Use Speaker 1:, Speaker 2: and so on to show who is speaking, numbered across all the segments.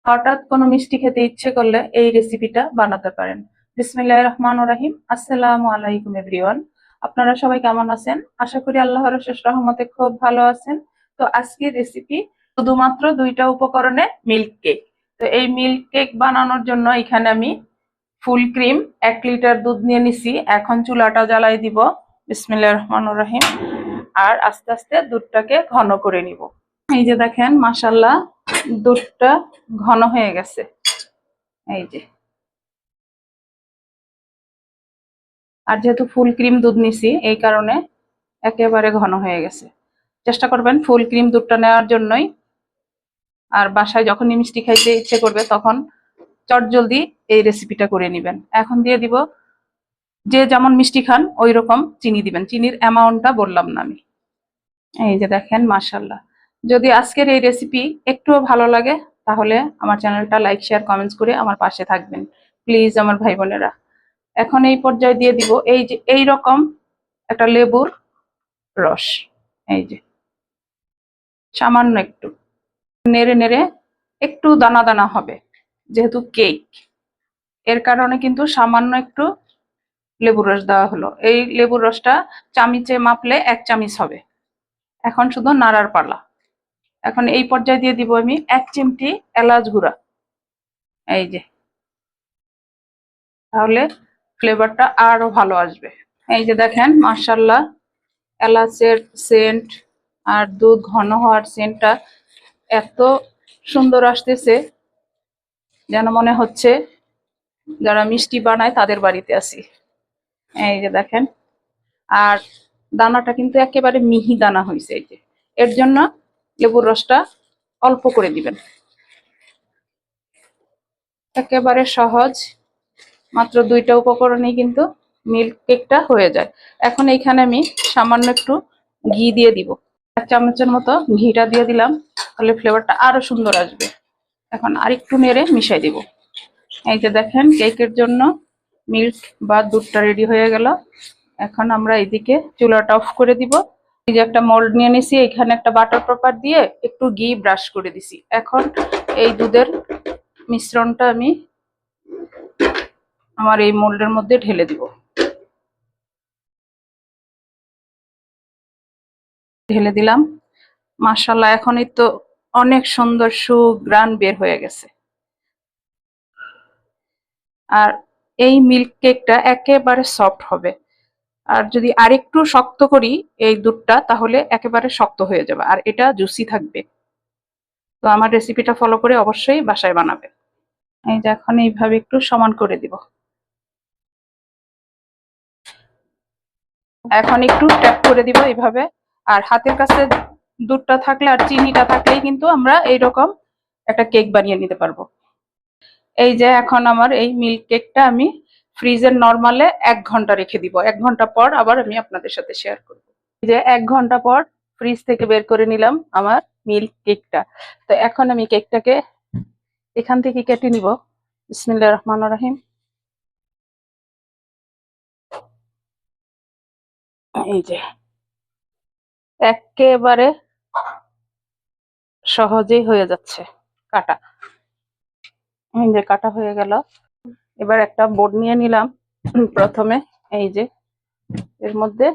Speaker 1: হঠাৎ কোনো মিষ্টি খেতে ইচ্ছে করলে এই রেসিপিটা বানাতে পারেন। বিসমিল্লাহির রহমানির রহিম। আসসালামু আলাইকুম এভরিওয়ান। আপনারা সবাই কেমন আছেন? আশা করি আল্লাহর অশেষ রহমতে খুব ভালো আছেন। তো আজকের রেসিপি শুধুমাত্র দুইটা উপকরণে মিল্ক কেক। তো এই মিল্ক কেক বানানোর জন্য এখানে আমি ফুল ক্রিম 1 লিটার দুধ নিয়ে নিছি। এখন চুলাটা জ্বালাই দিব। বিসমিল্লাহির রহমানির রহিম। আর আস্তে আস্তে দুধটাকে ঘন করে নিব। এই যে দেখেন, মাশাআল্লাহ, দুধটা ঘন হয়ে গেছে। এই যে, আর যেহেতু ফুল ক্রিম দুধ নিছি এই কারণে একেবারে ঘন হয়ে গেছে। চেষ্টা করবেন ফুল ক্রিম দুধটা নেওয়ার জন্যই। আর বাসায় যখন মিষ্টি খাইতে ইচ্ছে করবে তখন চটজলদি এই রেসিপিটা করে নেবেন। এখন দিয়ে দিব, যে যেমন মিষ্টি খান ওই রকম চিনি দিবেন। চিনির অ্যামাউন্টটা বললাম না আমি। এই যে দেখেন, মাশাআল্লাহ। যদি আজকের এই রেসিপি একটুও ভালো লাগে তাহলে আমার চ্যানেলটা লাইক, শেয়ার, কমেন্টস করে আমার পাশে থাকবেন প্লিজ আমার ভাই বোনেরা। এখন এই পর্যায়ে দিয়ে দিব এই যে এই রকম একটা লেবুর রস। এই যে সামান্য একটু নেড়ে নেড়ে, একটু দানা দানা হবে যেহেতু কেক, এর কারণে কিন্তু সামান্য একটু লেবুর রস দেওয়া হলো। এই লেবুর রসটা চামিচে মাপলে 1 চামচ হবে। এখন শুধু নাড়ার পালা। এখন এই পর্যায়ে দিয়ে দিব আমি 1 চিমটি এলাচ গুঁড়া। এই যে, তাহলে ফ্লেভারটা আরো ভালো আসবে। এই যে দেখেন, মাশাআল্লাহ, এলাচের সেন্ট আর দুধ ঘন হওয়ার সেন্টটা এত সুন্দর আসতেছে যেন মনে হচ্ছে যারা মিষ্টি বানায় তাদের বাড়িতে আছি। এই যে দেখেন, আর দানাটা কিন্তু একেবারে মিহি দানা হয়েছে। এই যে, এর জন্য লেবুর রসটা অল্প করে দিবেন। একেবারে সহজ, মাত্র দুইটা উপকরণেই কিন্তু মিল্ক কেকটা হয়ে যায়। এখন এইখানে আমি সামান্য একটু ঘি দিয়ে দিব। 1 চামচের মতো ঘিটা দিয়ে দিলাম, তাহলে ফ্লেভারটা আরো সুন্দর আসবে। এখন আরেকটু নেড়ে মিশাই দিব। এই যে দেখেন, কেকের জন্য মিল্ক বা দুধটা রেডি হয়ে গেল। এখন আমরা এইদিকে চুলাটা অফ করে দিব। এই যে একটা মোল্ড নিয়ে নিছি, এখানে একটা বাটার পেপার দিয়ে একটু ঘি ব্রাশ করে দিছি। এখন এই দুধের মিশ্রণটা আমি আমার এই মোল্ডের মধ্যে ঢেলে দিব। ঢেলে দিলাম। মাশাআল্লাহ, এখনই তো অনেক সুন্দর সুঘ্রাণ বের হয়ে গেছে। আর এই মিল্ক কেকটা একেবারে সফট হবে। আর যদি আরেকটু শক্ত করি এই দুধটা, তাহলে একেবারে শক্ত হয়ে যাবে আর এটা জুসি থাকবে। তো আমার রেসিপিটা ফলো করে অবশ্যই বাসায় বানাবে। এই যে এখন এইভাবে একটু সমান করে দিব। এখন একটু ট্যাপ করে দিব এইভাবে। আর হাতের কাছে দুধটা থাকলে আর চিনিটা থাকলেই কিন্তু আমরা এইরকম একটা কেক বানিয়ে নিতে পারবো। এই যে এখন আমার এই মিল্ক কেকটা আমি ফ্রিজের নরমালে 1 ঘন্টা রেখে দিব। 1 ঘন্টা পর আবার আমি আপনাদের সাথে শেয়ার করব। এই যে 1 ঘন্টা পর ফ্রিজ থেকে বের করে নিলাম আমার মিল্ক কেকটা। তো এখন আমি কেকটাকে এখান থেকে কেটে নিব। বিসমিল্লাহির রহমানির রহিম। এই যে একেবারে সহজেই হয়ে যাচ্ছে কাটা। এই যে কাটা হয়ে গেল। এবার একটা বোর্ড নিয়ে নিলাম। প্রথমে এই যে এর মধ্যে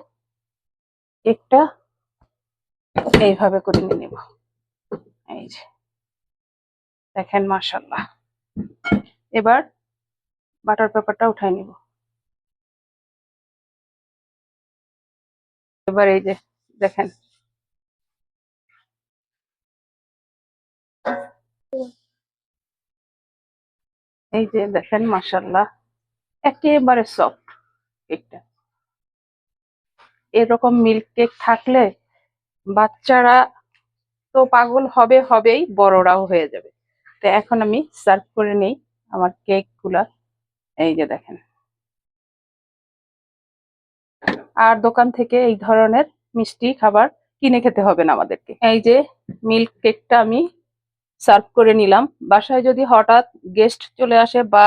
Speaker 1: কেকটা এইভাবে করে নিয়ে নিব। এই যে দেখেন, মাশাআল্লাহ। এবার বাটার পেপারটা উঠাই নিব। এবার এই যে দেখেন, এই যে দেখেন, মাশাআল্লাহ, একেবারে সফট কেকটা। এরকম মিল্ক কেক থাকলে বাচ্চারা তো পাগল হবেই, বড়রাও হয়ে যাবে। তো এখন আমি সার্ভ করে নেই আমার কেক গুলা। এই যে দেখেন, আর দোকান থেকে এই ধরনের মিষ্টি খাবার কিনে খেতে হবে না আমাদেরকে। এই যে মিল্ক কেকটা আমি সার্ভ করে নিলাম। বাসায় যদি হঠাৎ গেস্ট চলে আসে বা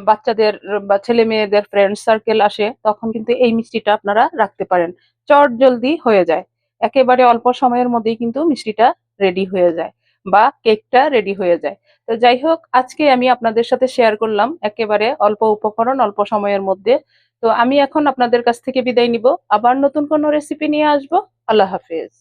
Speaker 1: বাচ্চাদের বা ছেলে মেয়েদের ফ্রেন্ড সার্কেল আসে, তখন কিন্তু এই মিষ্টিটা আপনারা রাখতে পারেন। চট জলদি হয়ে যায়, একেবারে অল্প সময়ের মধ্যেই কিন্তু মিষ্টিটা রেডি হয়ে যায় বা কেকটা রেডি হয়ে যায়। তো তো যাই হোক, আজকে আমি আপনাদের সাথে শেয়ার করলাম একেবারে অল্প উপকরণ অল্প সময়ের মধ্যে। তো আমি এখন আপনাদের কাছ থেকে বিদায় নিব, আবার নতুন কোনো রেসিপি নিয়ে আসবো। আল্লাহ হাফেজ।